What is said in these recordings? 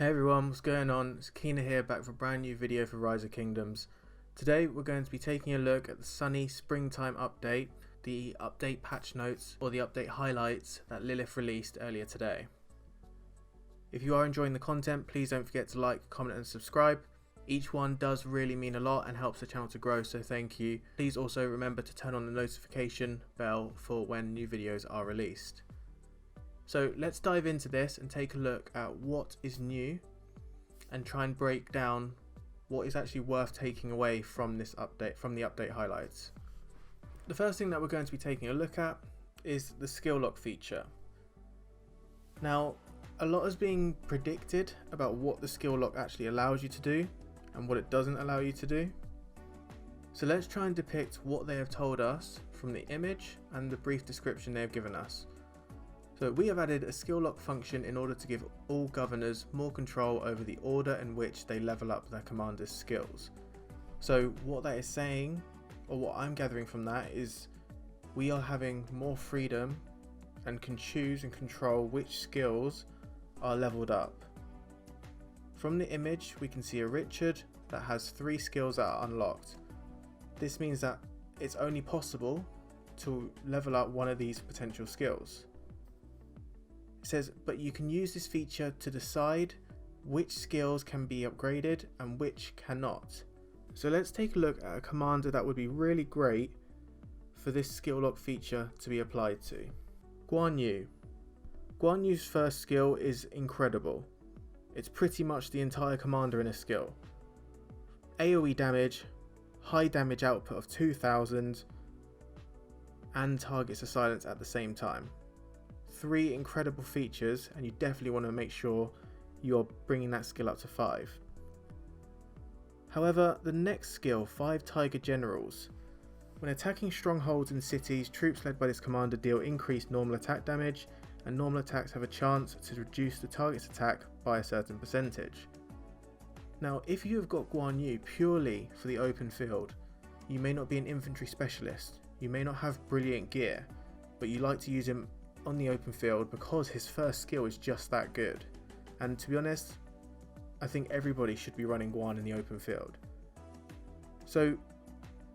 Hey everyone, what's going on? It's Keener here, back for a brand new video for Rise of Kingdoms. Today we're going to be taking a look at the sunny springtime update, the update patch notes or the update highlights that Lilith released earlier today. If you are enjoying the content, please don't forget to like, comment and subscribe. Each one does really mean a lot and helps the channel to grow, so thank you. Please also remember to turn on the notification bell for when new videos are released. So let's dive into this and take a look at what is new and try and break down what is actually worth taking away from this update, from the update highlights. The first thing that we're going to be taking a look at is the skill lock feature. Now, a lot is being predicted about what the skill lock actually allows you to do and what it doesn't allow you to do. So let's try and depict what they have told us from the image and the brief description they have given us. So we have added a skill lock function in order to give all governors more control over the order in which they level up their commander's skills. So what that is saying, or what I'm gathering from that, is we are having more freedom and can choose and control which skills are leveled up. From the image we can see a Richard that has 3 skills that are unlocked. This means that it's only possible to level up one of these potential skills. It says, but you can use this feature to decide which skills can be upgraded and which cannot. So let's take a look at a commander that would be really great for this skill lock feature to be applied to. Guanyu. Guanyu's first skill is incredible. It's pretty much the entire commander in a skill. AoE damage, high damage output of 2000, and targets a silence at the same time. 3 incredible features, and you definitely want to make sure you're bringing that skill up to 5. However, the next skill, 5 Tiger Generals. When attacking strongholds and cities, troops led by this commander deal increased normal attack damage, and normal attacks have a chance to reduce the target's attack by a certain percentage. Now, if you have got Guanyu purely for the open field, you may not be an infantry specialist, you may not have brilliant gear, but you like to use him on the open field because his first skill is just that good. And to be honest, I think everybody should be running Guan in the open field. So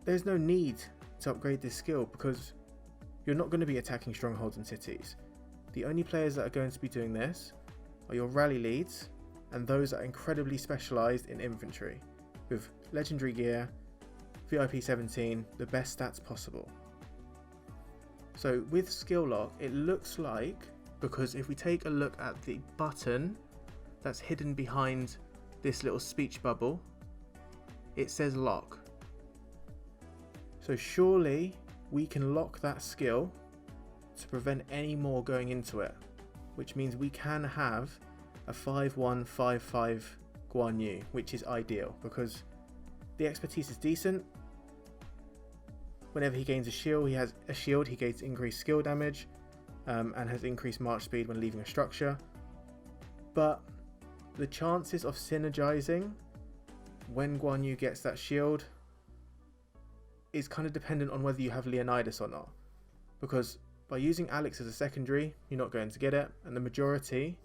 there's no need to upgrade this skill because you're not going to be attacking strongholds and cities. The only players that are going to be doing this are your rally leads and those that are incredibly specialised in infantry with legendary gear, VIP 17, the best stats possible. So with skill lock, it looks like, because if we take a look at the button that's hidden behind this little speech bubble, it says lock. So surely we can lock that skill to prevent any more going into it, which means we can have a 5-1-5-5 Guanyu, which is ideal because the expertise is decent. Whenever he gains a shield, he gains increased skill damage and has increased march speed when leaving a structure. But the chances of synergizing when Guanyu gets that shield is kind of dependent on whether you have Leonidas or not. Because by using Alex as a secondary, you're not going to get it, and the majority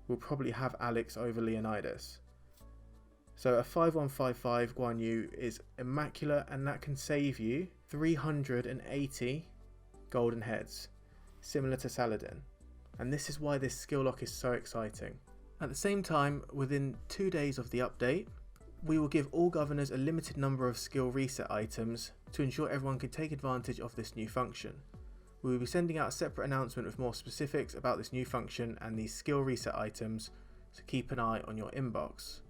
will probably have Alex over Leonidas. So a 5-1-5-5 Guanyu is immaculate, and that can save you 380 golden heads, similar to Saladin. And this is why this skill lock is so exciting. At the same time, within 2 days of the update, we will give all governors a limited number of skill reset items to ensure everyone can take advantage of this new function. We will be sending out a separate announcement with more specifics about this new function and these skill reset items, so keep an eye on your inbox.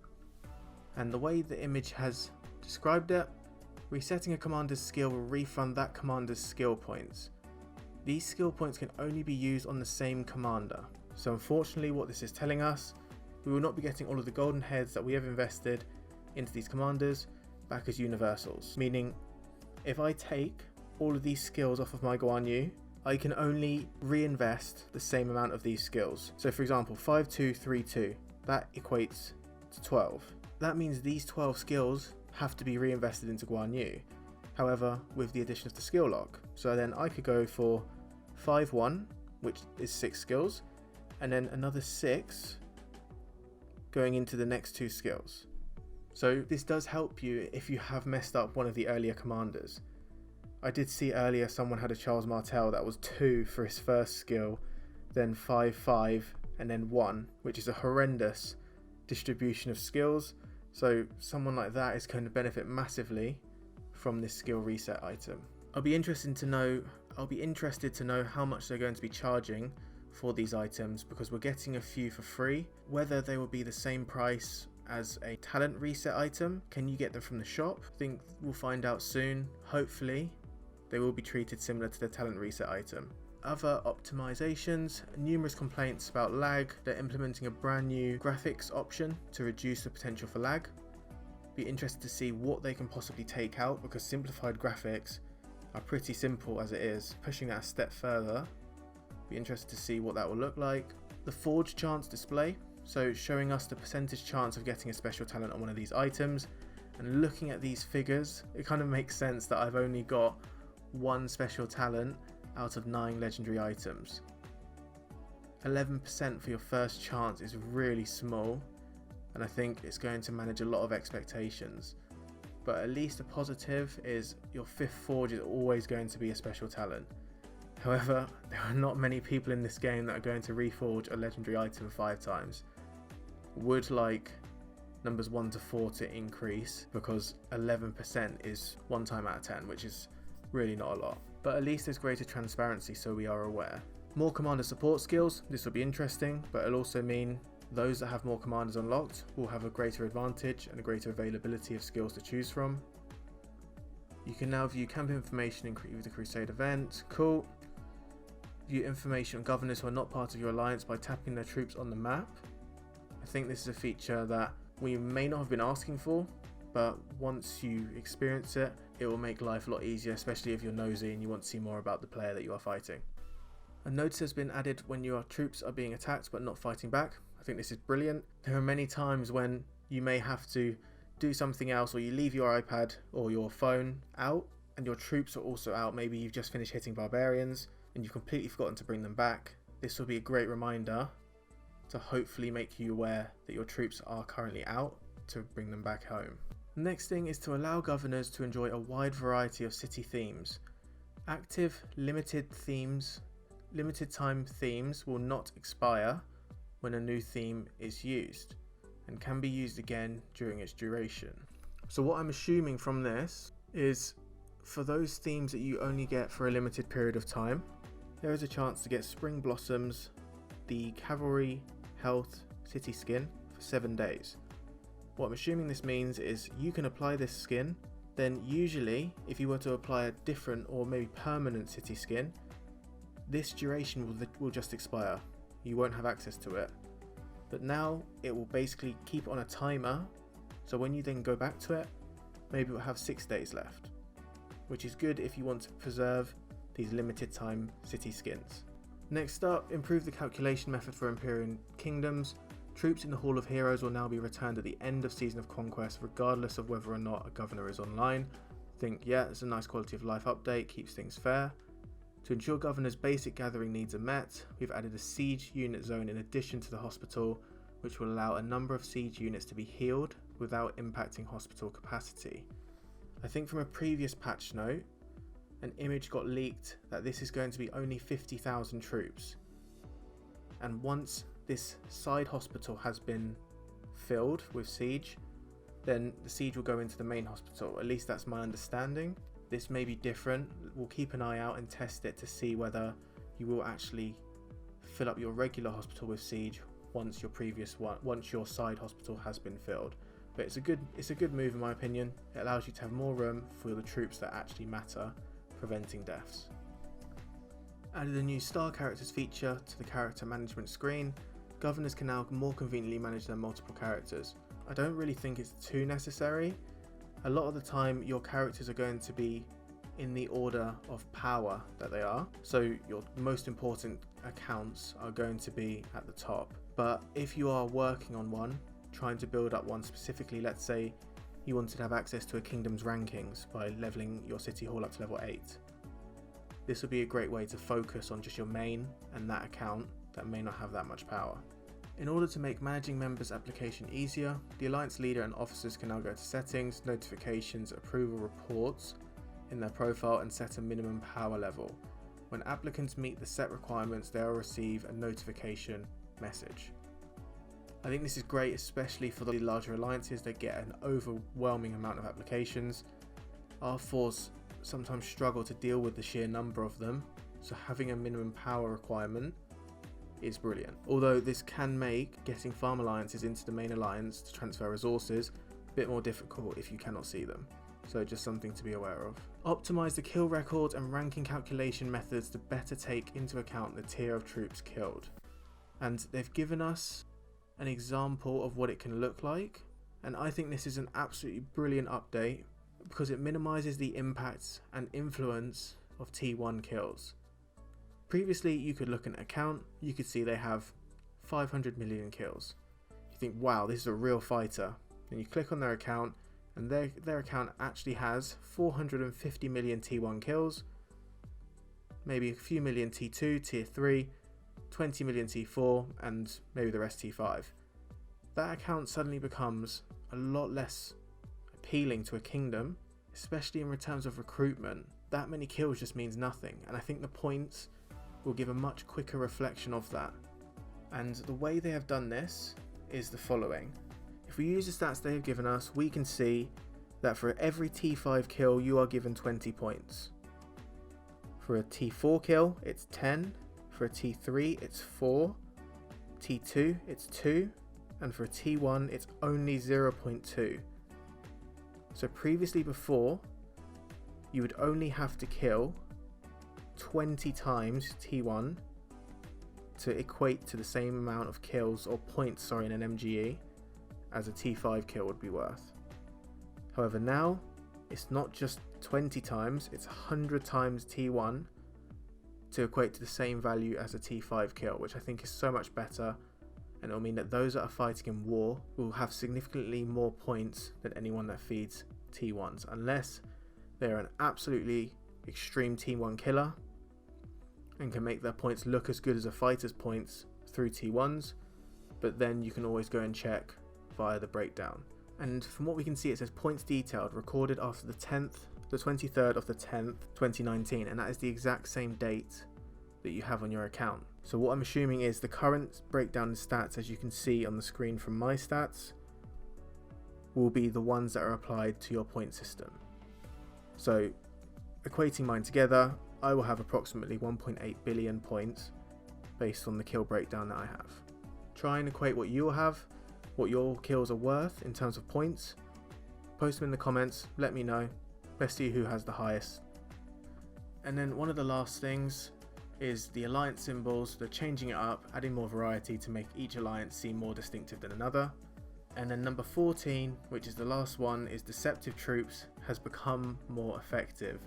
And the way the image has described it, resetting a commander's skill will refund that commander's skill points. These skill points can only be used on the same commander. So unfortunately what this is telling us, we will not be getting all of the golden heads that we have invested into these commanders back as universals. Meaning, if I take all of these skills off of my Guanyu, I can only reinvest the same amount of these skills. So for example, 5-2-3-2, that equates to 12. That means these 12 skills have to be reinvested into Guanyu. However, with the addition of the skill lock. So then I could go for 5-1, which is 6 skills, and then another 6 going into the next two skills. So this does help you if you have messed up one of the earlier commanders. I did see earlier someone had a Charles Martel that was 2 for his first skill, then 5, 5, and then 1, which is a horrendous distribution of skills. So someone like that is going to benefit massively from this skill reset item. I'll be interested to know how much they're going to be charging for these items, because we're getting a few for free. Whether they will be the same price as a talent reset item, can you get them from the shop? I think we'll find out soon. Hopefully they will be treated similar to the talent reset item. Other optimizations, numerous complaints about lag. They're implementing a brand new graphics option to reduce the potential for lag. Be interested to see what they can possibly take out, because simplified graphics are pretty simple as it is. Pushing that a step further, be interested to see what that will look like. The forge chance display, so showing us the percentage chance of getting a special talent on one of these items. And looking at these figures, it kind of makes sense that I've only got 1 special talent out of 9 legendary items. 11% for your first chance is really small, and I think it's going to manage a lot of expectations. But at least a positive is your 5th forge is always going to be a special talent. However, there are not many people in this game that are going to reforge a legendary item 5 times. Would like numbers 1 to 4 to increase, because 11% is 1 time out of 10, which is really not a lot. But at least there's greater transparency, so we are aware. More commander support skills, this will be interesting, but it'll also mean those that have more commanders unlocked will have a greater advantage and a greater availability of skills to choose from. You can now view camp information in the Crusade event, cool. View information on governors who are not part of your alliance by tapping their troops on the map. I think this is a feature that we may not have been asking for, but once you experience it, it will make life a lot easier, especially if you're nosy and you want to see more about the player that you are fighting. A notice has been added when your troops are being attacked but not fighting back. I think this is brilliant. There are many times when you may have to do something else, or you leave your iPad or your phone out and your troops are also out. Maybe you've just finished hitting barbarians and you've completely forgotten to bring them back. This will be a great reminder to hopefully make you aware that your troops are currently out, to bring them back home. The next thing is to allow governors to enjoy a wide variety of city themes. Active limited time themes will not expire when a new theme is used, and can be used again during its duration. So what I'm assuming from this is, for those themes that you only get for a limited period of time, there is a chance to get Spring Blossoms, the Cavalry Health City skin, for 7 days. What I'm assuming this means is you can apply this skin, then usually if you were to apply a different or maybe permanent city skin, this duration will just expire. You won't have access to it. But now it will basically keep on a timer, so when you then go back to it, maybe it will have 6 days left, which is good if you want to preserve these limited time city skins. Next up, improve the calculation method for Imperial Kingdoms. Troops in the Hall of Heroes will now be returned at the end of Season of Conquest, regardless of whether or not a governor is online. Think, yeah, it's a nice quality of life update, keeps things fair. To ensure governors' basic gathering needs are met, we've added a siege unit zone in addition to the hospital, which will allow a number of siege units to be healed without impacting hospital capacity. I think from a previous patch note, an image got leaked that this is going to be only 50,000 troops. And once this side hospital has been filled with siege, then the siege will go into the main hospital. At least that's my understanding. This may be different. We'll keep an eye out and test it to see whether you will actually fill up your regular hospital with siege once your side hospital has been filled. But it's a good move in my opinion. It allows you to have more room for the troops that actually matter, preventing deaths. Added a new star characters feature to the character management screen. Governors can now more conveniently manage their multiple characters. I don't really think it's too necessary. A lot of the time your characters are going to be in the order of power that they are, so your most important accounts are going to be at the top. But if you are working on one, trying to build up one specifically, let's say you wanted to have access to a kingdom's rankings by leveling your city hall up to level 8, this would be a great way to focus on just your main and that account that may not have that much power. In order to make managing members' application easier, the Alliance leader and officers can now go to settings, notifications, approval reports in their profile and set a minimum power level. When applicants meet the set requirements, they will receive a notification message. I think this is great, especially for the larger alliances that get an overwhelming amount of applications. Our force sometimes struggle to deal with the sheer number of them, so having a minimum power requirement is brilliant. Although this can make getting farm alliances into the main alliance to transfer resources a bit more difficult if you cannot see them. So just something to be aware of. Optimize the kill record and ranking calculation methods to better take into account the tier of troops killed. And they've given us an example of what it can look like. And I think this is an absolutely brilliant update because it minimizes the impacts and influence of T1 kills. Previously, you could look at an account, you could see they have 500 million kills. You think, wow, this is a real fighter. Then you click on their account, and their account actually has 450 million T1 kills, maybe a few million T2, Tier 3, 20 million T4, and maybe the rest T5. That account suddenly becomes a lot less appealing to a kingdom, especially in terms of recruitment. That many kills just means nothing, and I think the points will give a much quicker reflection of that. And the way they have done this is the following. If we use the stats they have given us, we can see that for every T5 kill you are given 20 points. For a T4 kill it's 10, for a T3 it's 4, T2 it's 2, and for a T1 it's only 0.2. So previously, before, you would only have to kill 20 times T1 to equate to the same amount of kills or points, in an MGE as a T5 kill would be worth. However, now it's not just 20 times, it's 100 times T1 to equate to the same value as a T5 kill, which I think is so much better, and it'll mean that those that are fighting in war will have significantly more points than anyone that feeds T1s, unless they're an absolutely extreme T1 killer and can make their points look as good as a fighter's points through T1s, but then you can always go and check via the breakdown. And from what we can see, it says points detailed, recorded after the 23rd of the 10th, 2019, and that is the exact same date that you have on your account. So what I'm assuming is the current breakdown in stats, as you can see on the screen from my stats, will be the ones that are applied to your point system. So equating mine together, I will have approximately 1.8 billion points based on the kill breakdown that I have. Try and equate what you will have, what your kills are worth in terms of points. Post them in the comments, let me know. Let's see who has the highest. And then one of the last things is the alliance symbols. They're changing it up, adding more variety to make each alliance seem more distinctive than another. And then number 14, which is the last one, is deceptive troops has become more effective.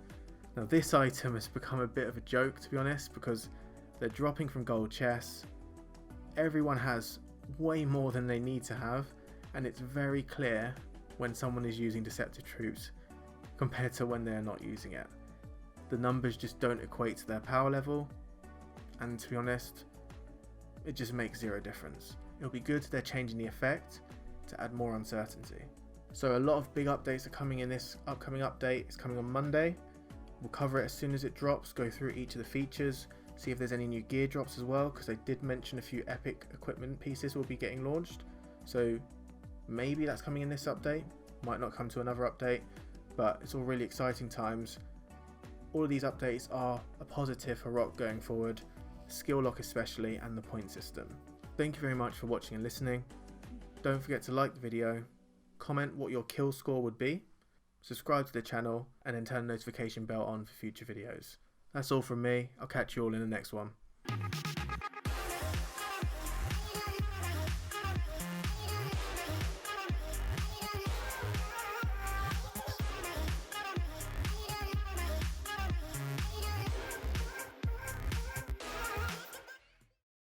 Now this item has become a bit of a joke, to be honest, because they're dropping from gold chests. Everyone has way more than they need to have, and it's very clear when someone is using deceptive troops compared to when they're not using it. The numbers just don't equate to their power level, and to be honest, it just makes zero difference. It'll be good they're changing the effect to add more uncertainty. So a lot of big updates are coming in this upcoming update. It's coming on Monday. We'll cover it as soon as it drops, go through each of the features, see if there's any new gear drops as well, because they did mention a few epic equipment pieces will be getting launched. So maybe that's coming in this update, might not come to another update, but it's all really exciting times. All of these updates are a positive for Rock going forward, skill lock especially, and the point system. Thank you very much for watching and listening. Don't forget to like the video, comment what your kill score would be, subscribe to the channel, and then turn the notification bell on for future videos. That's all from me. I'll catch you all in the next one.